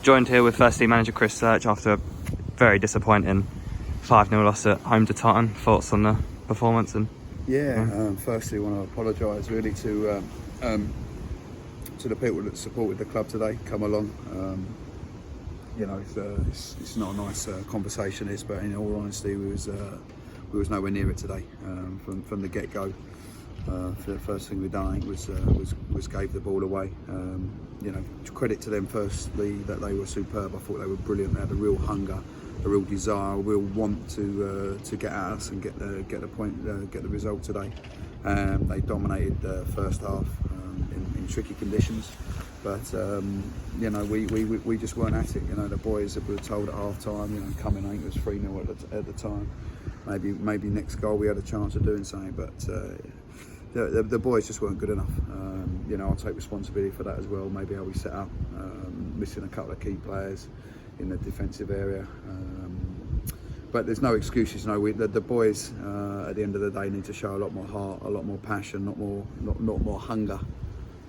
joined here with first team manager Chris Search after a very disappointing 5-0 loss at home to Totton. Thoughts on the performance? Firstly, I want to apologise really to the people that supported the club today. Come along. It's not a nice conversation, this, but in all honesty, we was nowhere near it today from the get-go. The first thing we done was gave the ball away. Credit to them firstly that they were superb. I thought they were brilliant. They had a real hunger, a real desire, a real want to get at us and get the point, get the result today. They dominated the first half in tricky conditions, but we just weren't at it. The boys that were told at half time, coming, I think it was 3-0 at the time. Maybe next goal we had a chance of doing something, but the boys just weren't good enough. I'll take responsibility for that as well. Maybe how we set up, missing a couple of key players in the defensive area. But there's no excuses. The boys at the end of the day need to show a lot more heart, a lot more passion, not more hunger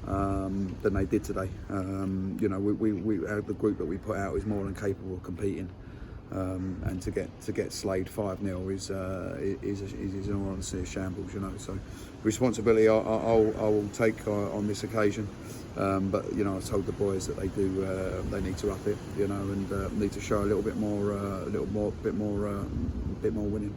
than they did today. The group that we put out is more than capable of competing. And to get slayed 5-0 is in all honesty a shambles, So responsibility I will take on this occasion, but I told the boys that they need to up it, and need to show a little bit more winning.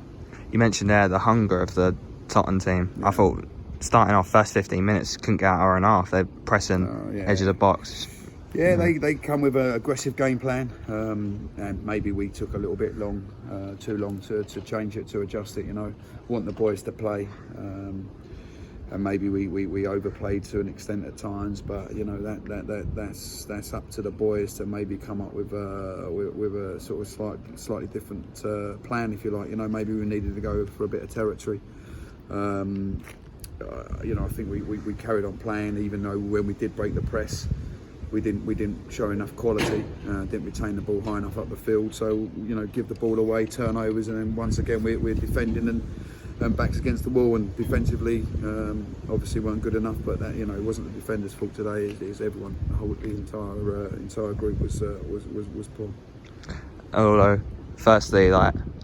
You mentioned there the hunger of the Totton team. Yeah. I thought starting off first 15 minutes couldn't get out hour and a half. They're pressing edge of the box. Yeah, they come with an aggressive game plan, and maybe we took a little bit too long to change it, to adjust it. Want the boys to play, and maybe we overplayed to an extent at times. But that's up to the boys to maybe come up with a sort of slightly different plan, if you like. Maybe we needed to go for a bit of territory. I think we carried on playing, even though when we did break the press, we didn't show enough quality, didn't retain the ball high enough up the field. So give the ball away, turnovers, and then once again we're defending and backs against the wall, and defensively obviously weren't good enough. But that it wasn't the defenders' fault today. It's everyone. The entire group was poor. Although, firstly,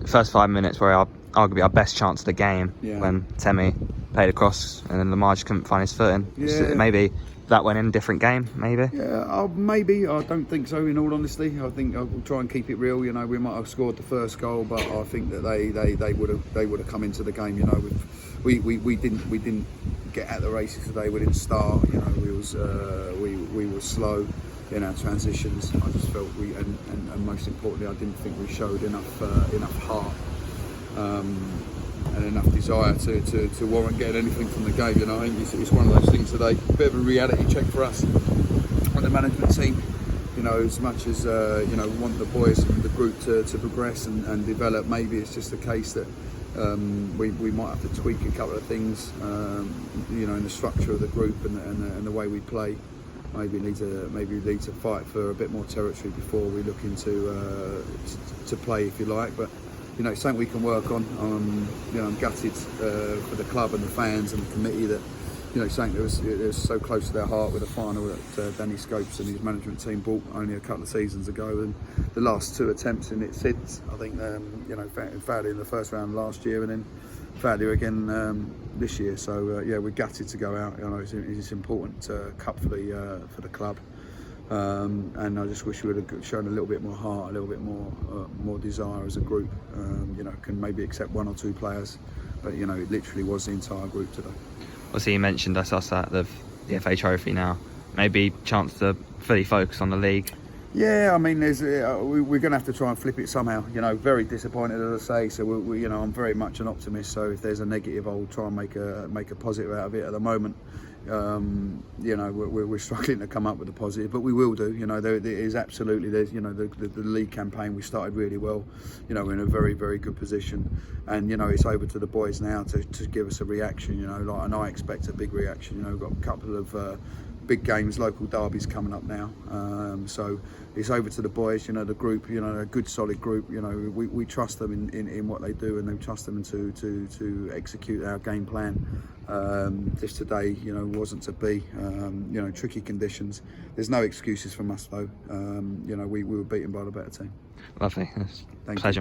first 5 minutes were arguably our best chance of the game, when Temi played across and then Lamar just couldn't find his footing. So maybe that went in a different game, maybe? Yeah, maybe. I don't think so, in all honesty. I think I'll try and keep it real. We might have scored the first goal, but I think that they would have come into the game. We didn't get at the races today. We didn't start. We were slow in our transitions. I just felt and most importantly, I didn't think we showed enough heart. And enough desire to warrant getting anything from the game. I think it's one of those things today, a bit of a reality check for us on the management team. As much as want the boys and the group to progress and develop, maybe it's just a case that we might have to tweak a couple of things, in the structure of the group and the way we play. Maybe need to fight for a bit more territory before we look into to play, if you like. But something we can work on. I'm gutted for the club and the fans and the committee that, something that was so close to their heart with a final that Danny Scopes and his management team bought only a couple of seasons ago, and the last two attempts in it since. I think, failure in the first round last year and then failure again this year. So we're gutted to go out. It's important cup for the club. And I just wish we would have shown a little bit more heart, a little bit more desire as a group. Can maybe accept one or two players, but it literally was the entire group today. Obviously, you mentioned us at the FA Trophy now. Maybe chance to fully focus on the league. Yeah, I mean, we're going to have to try and flip it somehow. Very disappointed, as I say. So I'm very much an optimist. So if there's a negative, I'll try and make a positive out of it. At the moment, we're struggling to come up with a positive, but we will do. There is absolutely the league campaign. We started really well. We're in a very, very good position, and it's over to the boys now to give us a reaction. And I expect a big reaction. We've got a couple of big games, local derbies coming up now. So it's over to the boys, you know, the group, you know, a good solid group. You know, we trust them in what they do, and they trust them to execute our game plan. Just today, you know, wasn't to be. You know, tricky conditions. There's no excuses from us though. You know, we were beaten by the better team. Lovely. Thank you. Pleasure, mate.